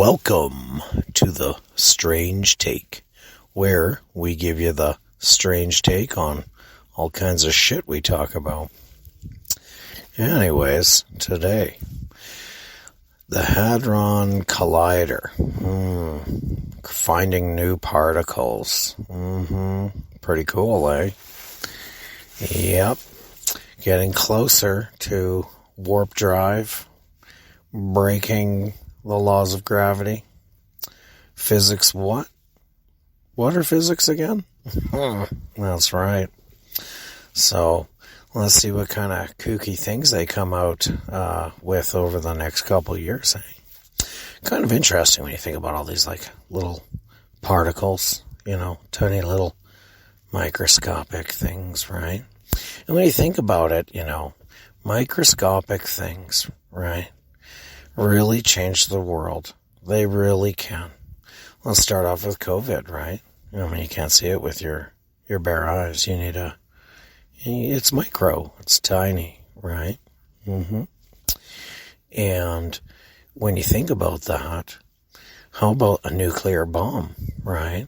Welcome to the Strange Take, where we give you the strange take on all kinds of shit we talk about. Anyways, today, the Hadron Collider. Finding new particles. Pretty cool, eh? Yep. Getting closer to warp drive, breaking the laws of gravity. Physics what? What are physics again? That's right. So, let's see what kind of kooky things they come out with over the next couple of years. Kind of interesting when you think about all these like little particles, tiny little microscopic things, right? And when you think about it, microscopic things, right, really change the world. They really can. Let's start off with COVID, right? You can't see it with your bare eyes. It's micro. It's tiny, right? And when you think about that, how about a nuclear bomb, right?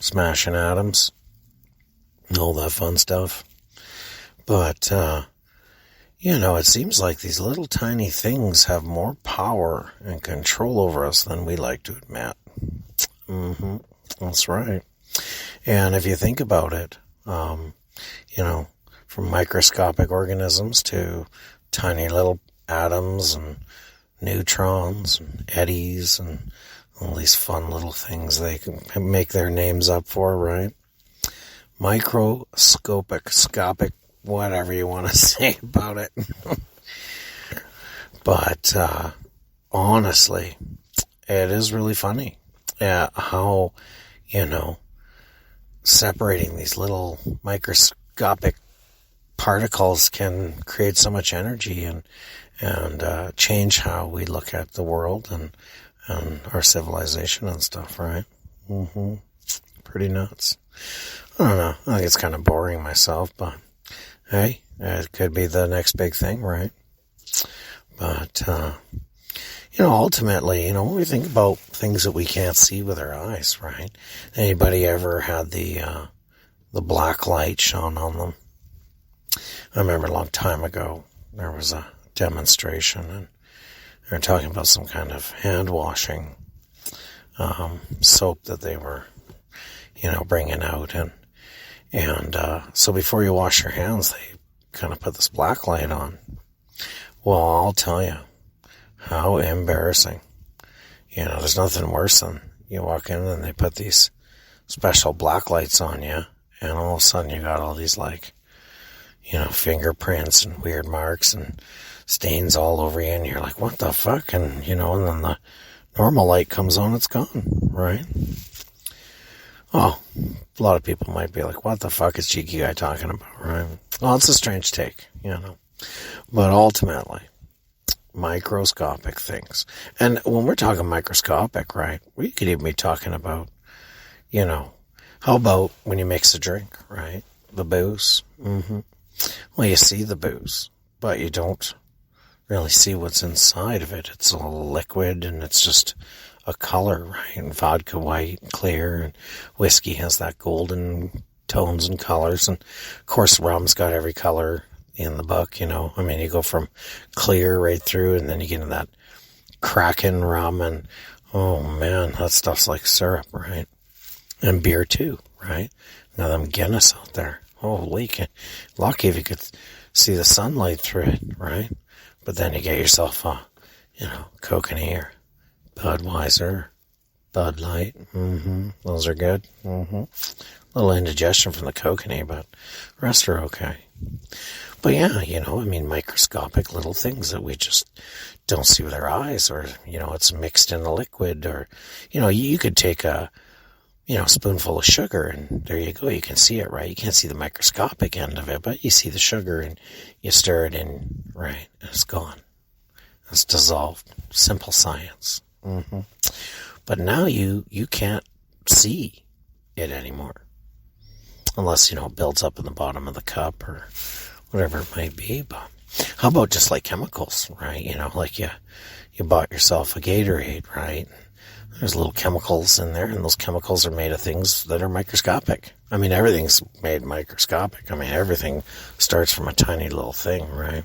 Smashing atoms, all that fun stuff. But, it seems like these little tiny things have more power and control over us than we like to admit. That's right. And if you think about it, from microscopic organisms to tiny little atoms and neutrons and eddies and all these fun little things they can make their names up for, right? Microscopic, whatever you want to say about it. But honestly, it is really funny how, separating these little microscopic particles can create so much energy and change how we look at the world and our civilization and stuff, right? Pretty nuts. I don't know. I think it's kind of boring myself, but hey, it could be the next big thing, right? But, ultimately, when we think about things that we can't see with our eyes, right? Anybody ever had the black light shone on them? I remember a long time ago, there was a demonstration and they were talking about some kind of hand washing, soap that they were, bringing out. And so before you wash your hands, they kind of put this black light on. Well, I'll tell you, how embarrassing. There's nothing worse than you walk in and they put these special black lights on you, and all of a sudden you got all these fingerprints and weird marks and stains all over you, and you're like, what the fuck? And, and then the normal light comes on, it's gone, right? Oh, a lot of people might be like, what the fuck is Cheeky Guy talking about, right? Well, it's a strange take, But ultimately, microscopic things. And when we're talking microscopic, right, we could even be talking about, how about when you mix a drink, right? The booze. Well, you see the booze, but you don't really see what's inside of it. It's a liquid and it's just a color, right? And vodka white, clear, and whiskey has that golden tones and colors. And of course, rum's got every color in the book, you go from clear right through, and then you get into that Kraken rum, and oh man, that stuff's like syrup, right? And beer too, right? Now them Guinness out there, holy, lucky if you could see the sunlight through it, right? But then you get yourself a, Kokanee or Budweiser, Bud Light, those are good, little indigestion from the Kokanee, but the rest are okay. But yeah, microscopic little things that we just don't see with our eyes, or, it's mixed in a liquid, or, you could take a, spoonful of sugar and there you go. You can see it, right? You can't see the microscopic end of it, but you see the sugar and you stir it in, right? And it's gone. It's dissolved. Simple science. But now you can't see it anymore. Unless, it builds up in the bottom of the cup or whatever it might be. But how about just like chemicals, right? Like you bought yourself a Gatorade, right? There's little chemicals in there, and those chemicals are made of things that are microscopic. I mean, everything's made microscopic. I mean, everything starts from a tiny little thing, right?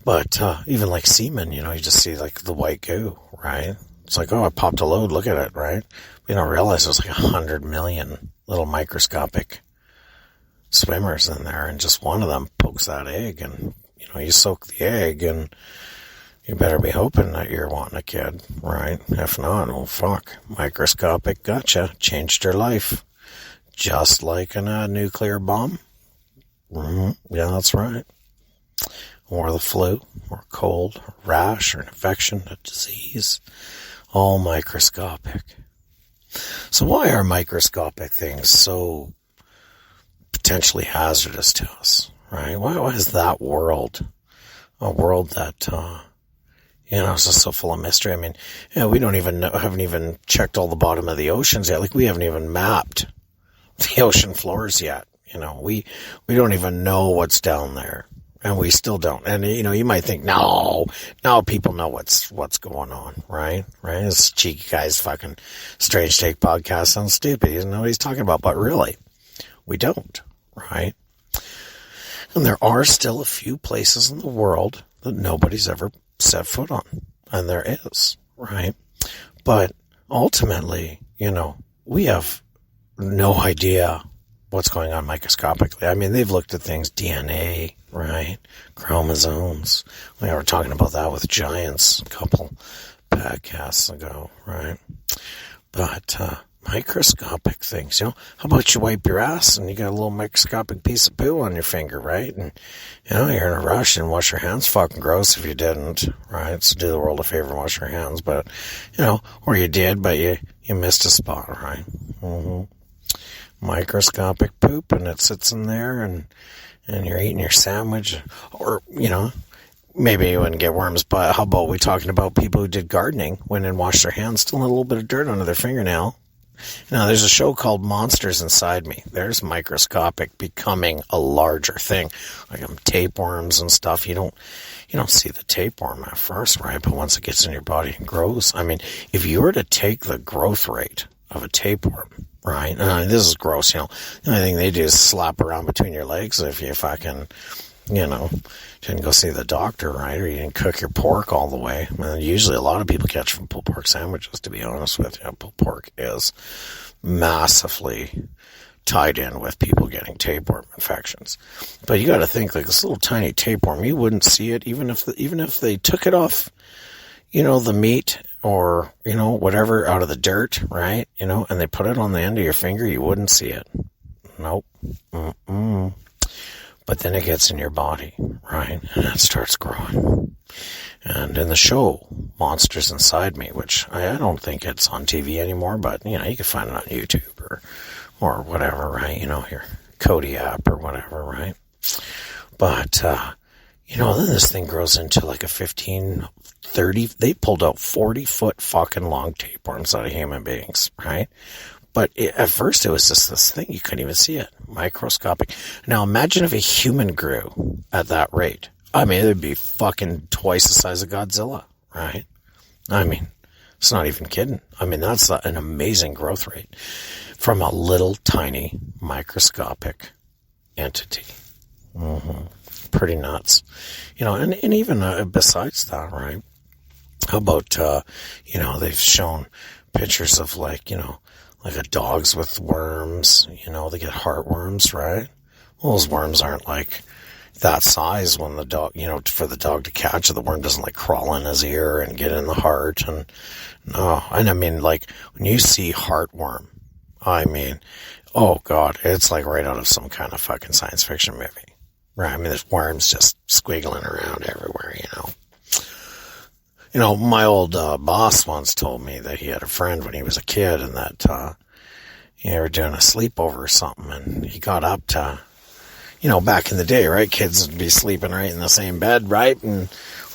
But even like semen, you just see like the white goo, right? It's like, oh, I popped a load, look at it, right? You don't realize there's like 100 million little microscopic swimmers in there, and just one of them pokes that egg, and, you soak the egg, and you better be hoping that you're wanting a kid, right? If not, oh fuck, microscopic gotcha, changed your life. Just like a nuclear bomb. Yeah, that's right. Or the flu, or cold, or rash, or an infection, a disease. All microscopic. So why are microscopic things so potentially hazardous to us, right? Why is that world a world that, it's just so full of mystery? I mean, we don't even know, haven't even checked all the bottom of the oceans yet. Like, we haven't even mapped the ocean floors yet. We don't even know what's down there. And we still don't. And, you might think, no, people know what's going on, right? Right? This cheeky guy's fucking Strange Take podcast sounds stupid. He doesn't know what he's talking about. But really, we don't, right? And there are still a few places in the world that nobody's ever set foot on. And there is, right? But ultimately, we have no idea what's going on microscopically. I mean, they've looked at things, DNA, right? Chromosomes. We were talking about that with Giants a couple podcasts ago, right? But microscopic things, how about you wipe your ass and you got a little microscopic piece of poo on your finger, right? And, you're in a rush and wash your hands. Fucking gross if you didn't, right? So do the world a favor and wash your hands. But, or you did, but you missed a spot, right? Microscopic poop, and it sits in there, and you're eating your sandwich, or, maybe you wouldn't get worms, but how about we talking about people who did gardening, went and washed their hands, still had a little bit of dirt under their fingernail. There's a show called Monsters Inside Me. There's microscopic becoming a larger thing, like tapeworms and stuff. You don't see the tapeworm at first, right? But once it gets in your body and grows, I mean, if you were to take the growth rate of a tapeworm, right? This is gross, The only thing they do is slap around between your legs if you fucking, didn't go see the doctor, right? Or you didn't cook your pork all the way. Usually a lot of people catch from pulled pork sandwiches, to be honest with you. Pulled pork is massively tied in with people getting tapeworm infections. But you got to think, like, this little tiny tapeworm, you wouldn't see it even if they took it off, the meat or, whatever out of the dirt, right? And they put it on the end of your finger, you wouldn't see it. Nope. But then it gets in your body, right? And it starts growing. And in the show, Monsters Inside Me, which I don't think it's on TV anymore, but, you can find it on YouTube or whatever, right? Your Kodi app or whatever, right? But, then this thing grows into like a 15, 30, they pulled out 40-foot fucking long tapeworms out of human beings, right? But at first it was just this thing, you couldn't even see it, microscopic. Now imagine if a human grew at that rate. I mean, it'd be fucking twice the size of Godzilla, right? I mean, it's not even kidding. I mean, that's an amazing growth rate from a little tiny microscopic entity. Pretty nuts. And even besides that, right? How about, they've shown pictures of like a dogs with worms, they get heartworms, right? Well, those worms aren't like that size when the dog, for the dog to catch it, the worm doesn't like crawl in his ear and get in the heart. And no, and I mean, like when you see heartworm, I mean, oh God, it's like right out of some kind of fucking science fiction movie, right? I mean, there's worms just squiggling around everywhere, my old boss once told me that he had a friend when he was a kid and that they were doing a sleepover or something, and he got up to, back in the day, right? Kids would be sleeping right in the same bed, right?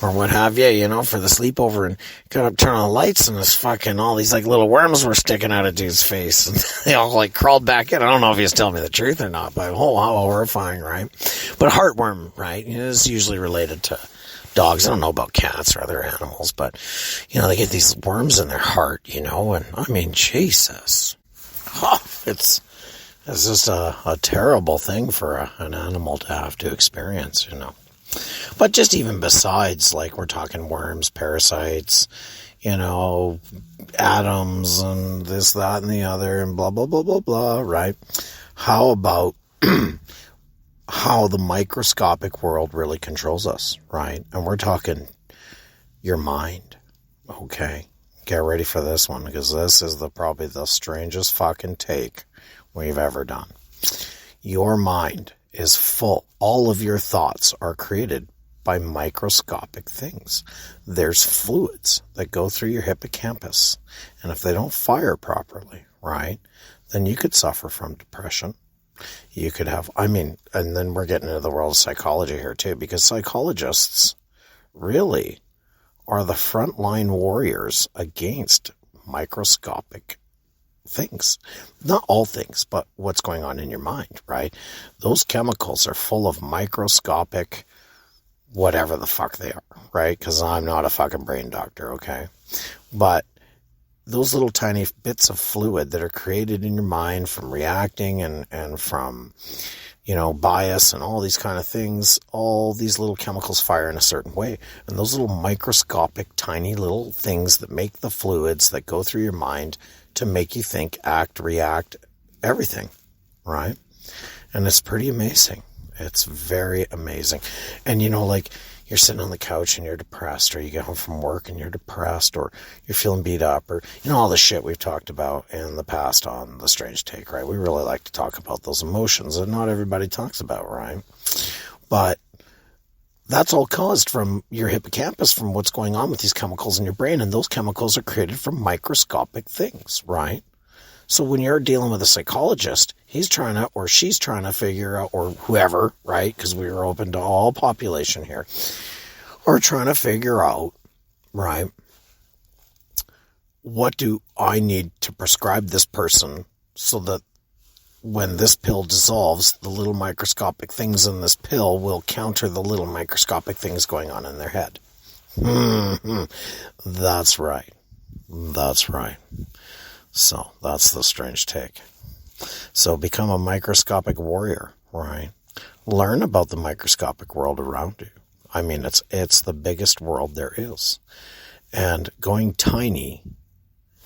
Or what have you, for the sleepover, and got up, turned on the lights, and this fucking, all these like little worms were sticking out of dude's face, and they all like crawled back in. I don't know if he was telling me the truth or not, but how horrifying, right? But heartworm, right, is usually related to dogs. I don't know about cats or other animals, but, they get these worms in their heart, and I mean, Jesus. Oh, it's just a terrible thing for an animal to have to experience, But just even besides, like, we're talking worms, parasites, atoms and this, that, and the other, and blah, blah, blah, blah, blah, right? How about how the microscopic world really controls us, right? And we're talking your mind, okay? Get ready for this one, because this is probably the strangest fucking take we've ever done. Your mind is full. All of your thoughts are created by microscopic things. There's fluids that go through your hippocampus, and if they don't fire properly, right, then you could suffer from depression. You could have, and then we're getting into the world of psychology here too, because psychologists really are the frontline warriors against microscopic things. Not all things, but what's going on in your mind, right? Those chemicals are full of microscopic whatever the fuck they are, right? Because I'm not a fucking brain doctor, okay? But those little tiny bits of fluid that are created in your mind from reacting and from, bias and all these kind of things, all these little chemicals fire in a certain way. And those little microscopic, tiny little things that make the fluids that go through your mind to make you think, act, react, everything, right? And it's pretty amazing. It's very amazing. And, you're sitting on the couch and you're depressed, or you get home from work and you're depressed, or you're feeling beat up, or, all the shit we've talked about in the past on The Strange Take, right? We really like to talk about those emotions that not everybody talks about, right? But that's all caused from your hippocampus, from what's going on with these chemicals in your brain, and those chemicals are created from microscopic things, right? So when you're dealing with a psychologist, he's trying to, or she's trying to figure out, or whoever, right? Because we are open to all population here, or trying to figure out, right? What do I need to prescribe this person so that when this pill dissolves, the little microscopic things in this pill will counter the little microscopic things going on in their head? That's right. That's right. So that's The Strange Take. So become a microscopic warrior, right? Learn about the microscopic world around you. It's the biggest world there is. And going tiny,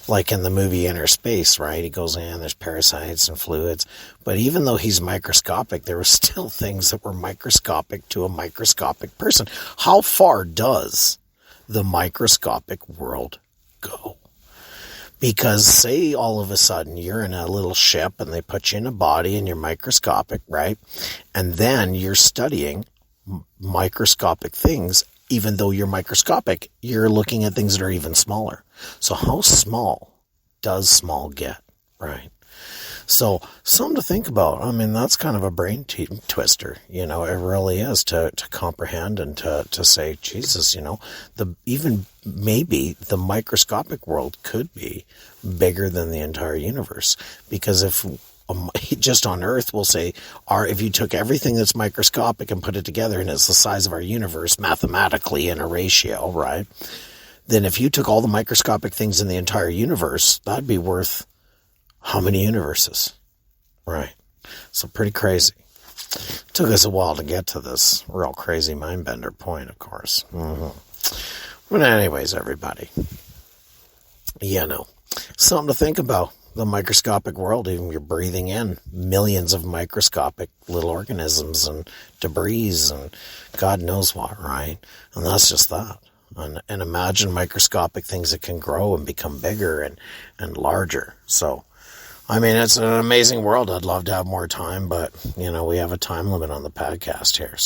like in the movie Inner Space, right? He goes in, there's parasites and fluids. But even though he's microscopic, there were still things that were microscopic to a microscopic person. How far does the microscopic world go? Because say all of a sudden you're in a little ship and they put you in a body and you're microscopic, right? And then you're studying microscopic things. Even though you're microscopic, you're looking at things that are even smaller. So how small does small get, right? So something to think about. That's kind of a brain twister, it really is to comprehend and to say, Jesus, even maybe the microscopic world could be bigger than the entire universe. Because if just on Earth, we'll say, if you took everything that's microscopic and put it together and it's the size of our universe mathematically in a ratio, right? Then if you took all the microscopic things in the entire universe, that'd be worth how many universes? Right. So pretty crazy. Took us a while to get to this real crazy mind bender point, of course. But anyways, everybody, something to think about. The microscopic world, even you're breathing in millions of microscopic little organisms and debris and God knows what, right? And that's just that. And imagine microscopic things that can grow and become bigger and larger. So, it's an amazing world. I'd love to have more time, but, we have a time limit on the podcast here.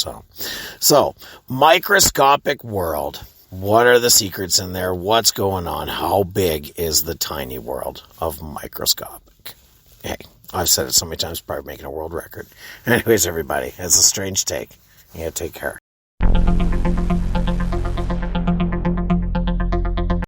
So microscopic world. What are the secrets in there? What's going on? How big is the tiny world of microscopic? Hey, I've said it so many times, probably making a world record. Anyways, everybody, it's A Strange Take. Yeah, take care.